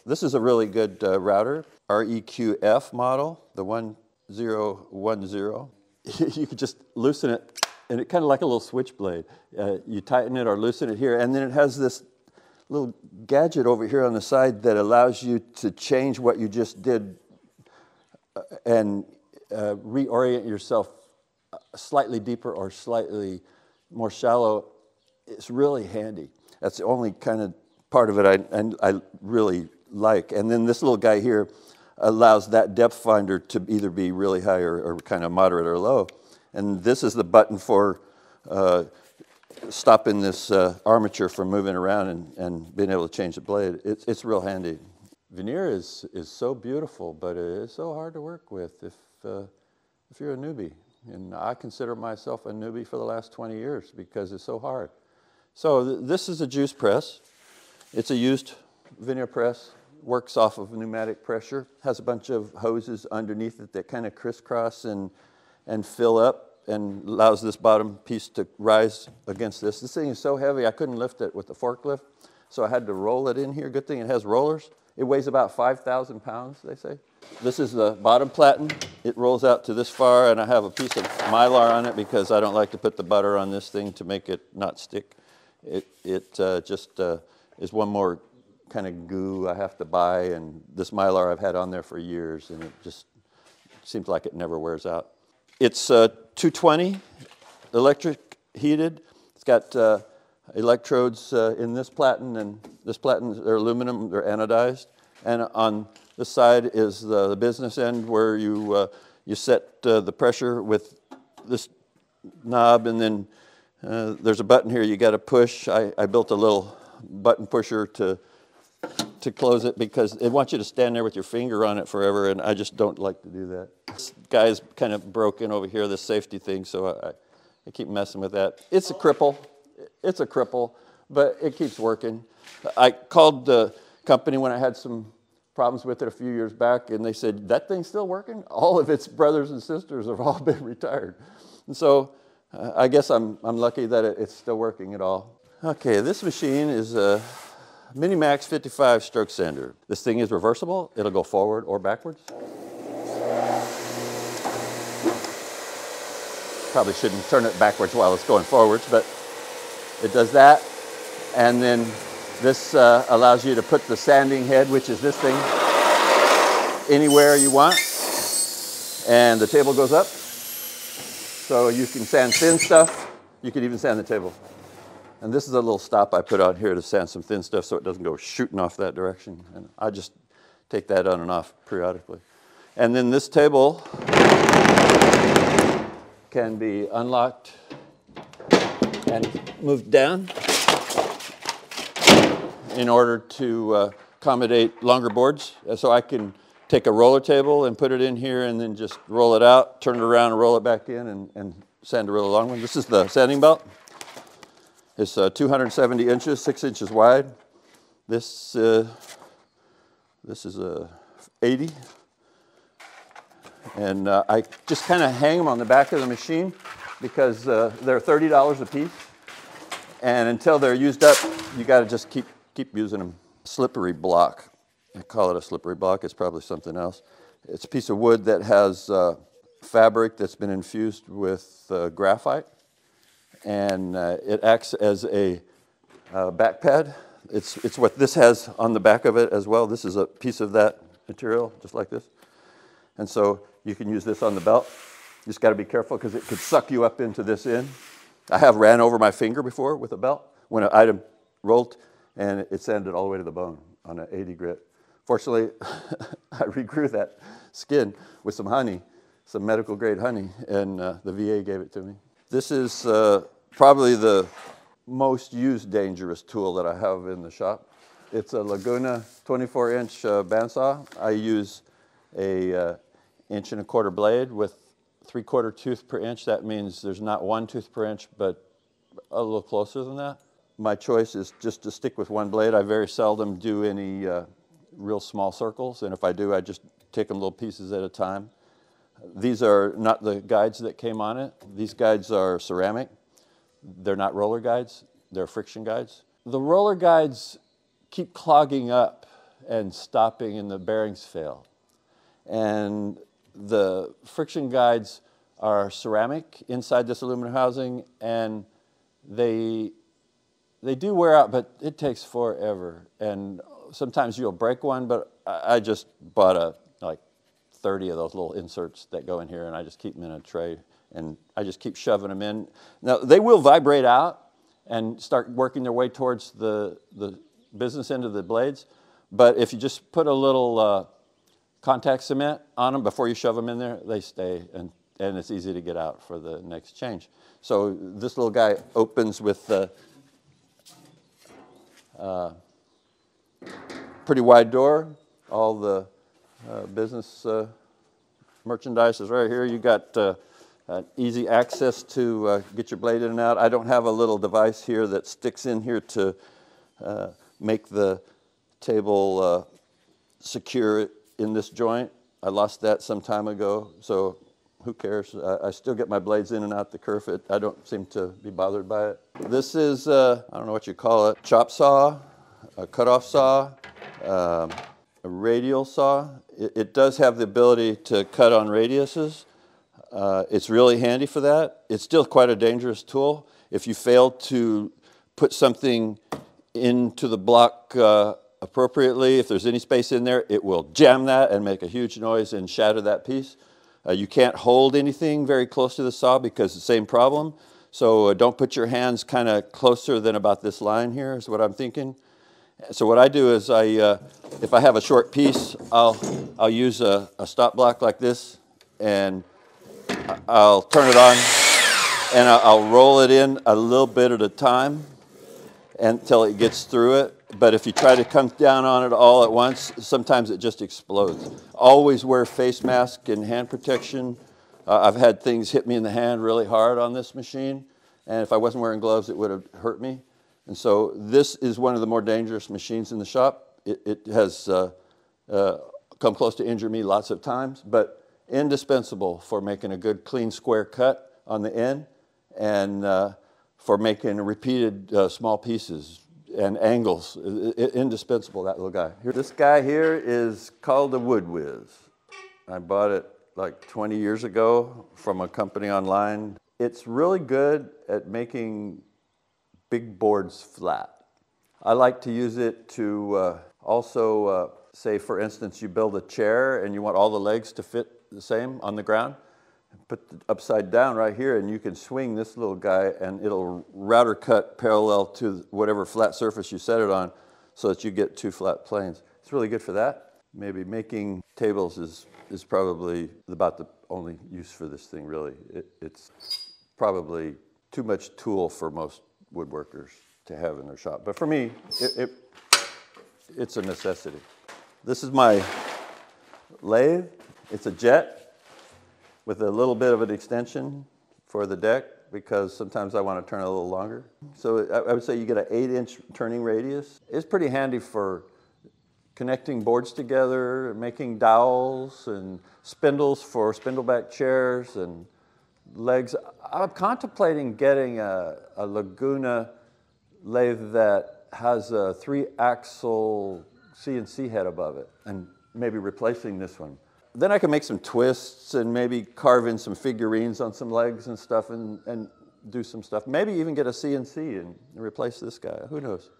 This is a really good router, REQF model, the 1010. You could just loosen it, and it's kind of like a little switchblade. You tighten it or loosen it here, and then it has this little gadget over here on the side that allows you to change what you just did and reorient yourself slightly deeper or slightly more shallow. It's really handy. That's the only kind of part of it I really like. And then this little guy here allows that depth finder to either be really high or kind of moderate or low. And this is the button for stopping this armature from moving around and being able to change the blade. It's real handy. Veneer is so beautiful, but it is so hard to work with if you're a newbie. And I consider myself a newbie for the last 20 years because it's so hard. So this is a Joos Press. It's a used veneer press, works off of pneumatic pressure, has a bunch of hoses underneath it that kind of crisscross and fill up and allows this bottom piece to rise against this. This thing is so heavy I couldn't lift it with the forklift, so I had to roll it in here. Good thing it has rollers. It weighs about 5,000 pounds, they say. This is the bottom platen. It rolls out to this far, and I have a piece of Mylar on it because I don't like to put the butter on this thing to make it not stick. It just is one more kind of goo I have to buy, and this Mylar I've had on there for years, and it just seems like it never wears out. It's 220 electric heated. It's got electrodes in this platen, and this platen, they're aluminum, they're anodized. And on this side is the business end where you set the pressure with this knob, and then there's a button here you got to push. I built a little button pusher to close it because it wants you to stand there with your finger on it forever, and I just don't like to do that. This guy's kind of broken over here, this safety thing, so I keep messing with that. It's a cripple. It's a cripple, but it keeps working. I called the company when I had some problems with it a few years back, and they said, that thing's still working? All of its brothers and sisters have all been retired. And so I guess I'm lucky that it's still working at all. Okay, this machine is a Minimax 55 stroke sander. This thing is reversible. It'll go forward or backwards. Probably shouldn't turn it backwards while it's going forwards, but it does that. And then this allows you to put the sanding head, which is this thing, anywhere you want. And the table goes up. So you can sand thin stuff. You can even sand the table. And this is a little stop I put on here to sand some thin stuff so it doesn't go shooting off that direction. And I just take that on and off periodically. And then this table can be unlocked and moved down in order to accommodate longer boards. So I can take a roller table and put it in here and then just roll it out, turn it around and roll it back in and sand a really long one. This is the sanding belt. It's 270 inches, 6 inches wide. This is 80. And I just kind of hang them on the back of the machine because they're $30 a piece. And until they're used up, you got to just keep using them. Slippery block. I call it a slippery block. It's probably something else. It's a piece of wood that has fabric that's been infused with graphite. And it acts as a back pad. It's what this has on the back of it as well. This is a piece of that material, just like this. And so you can use this on the belt. You just got to be careful because it could suck you up into this end. I have ran over my finger before with a belt when an item rolled, and it sanded all the way to the bone on an 80 grit. Fortunately, I regrew that skin with some honey, some medical grade honey, and the VA gave it to me. This is probably the most used dangerous tool that I have in the shop. It's a Laguna 24-inch bandsaw. I use a 1 1/4 blade with 3/4 tooth per inch. That means there's not 1 tooth per inch, but a little closer than that. My choice is just to stick with one blade. I very seldom do any real small circles, and if I do, I just take them little pieces at a time. These are not the guides that came on it. These guides are ceramic. They're not roller guides. They're friction guides. The roller guides keep clogging up, and stopping and the bearings fail. And the friction guides are ceramic inside this aluminum housing, and they do wear out, but it takes forever. And sometimes you'll break one, but I just bought like 30 of those little inserts that go in here, and I just keep them in a tray, and I just keep shoving them in. Now, they will vibrate out and start working their way towards the business end of the blades, but if you just put a little contact cement on them before you shove them in there, they stay, and it's easy to get out for the next change. So this little guy opens with the pretty wide door. All the business merchandise is right here. You got easy access to get your blade in and out. I don't have a little device here that sticks in here to make the table secure in this joint. I lost that some time ago, so who cares? I still get my blades in and out the kerf. I don't seem to be bothered by it. This is, I don't know what you call it, chop saw, a cutoff saw, a radial saw. It does have the ability to cut on radiuses. It's really handy for that. It's still quite a dangerous tool. If you fail to put something into the block appropriately, if there's any space in there, it will jam that and make a huge noise and shatter that piece. You can't hold anything very close to the saw because the same problem. So don't put your hands kind of closer than about this line here is what I'm thinking. So what I do is if I have a short piece, I'll use a stop block like this, and I'll turn it on, and I'll roll it in a little bit at a time until it gets through it. But if you try to come down on it all at once, sometimes it just explodes. Always wear face mask and hand protection. I've had things hit me in the hand really hard on this machine, and if I wasn't wearing gloves, it would have hurt me. And so this is one of the more dangerous machines in the shop. It has come close to injure me lots of times, but indispensable for making a good clean square cut on the end, and for making repeated small pieces and angles. Indispensable, that little guy. This guy here is called the Whiz. I bought it like 20 years ago from a company online. It's really good at making big boards flat. I like to use it to also, say for instance, you build a chair and you want all the legs to fit the same on the ground. Put it upside down right here, and you can swing this little guy and it'll router cut parallel to whatever flat surface you set it on so that you get two flat planes. It's really good for that. Maybe making tables is probably about the only use for this thing, really. It's probably too much tool for most woodworkers to have in their shop. But for me, it's a necessity. This is my lathe. It's a jet with a little bit of an extension for the deck because sometimes I want to turn it a little longer. So I would say you get an 8-inch turning radius. It's pretty handy for connecting boards together, making dowels and spindles for spindleback chairs and legs. I'm contemplating getting a Laguna lathe that has a 3-axle CNC head above it and maybe replacing this one. Then I can make some twists and maybe carve in some figurines on some legs and stuff and do some stuff. Maybe even get a CNC and replace this guy. Who knows?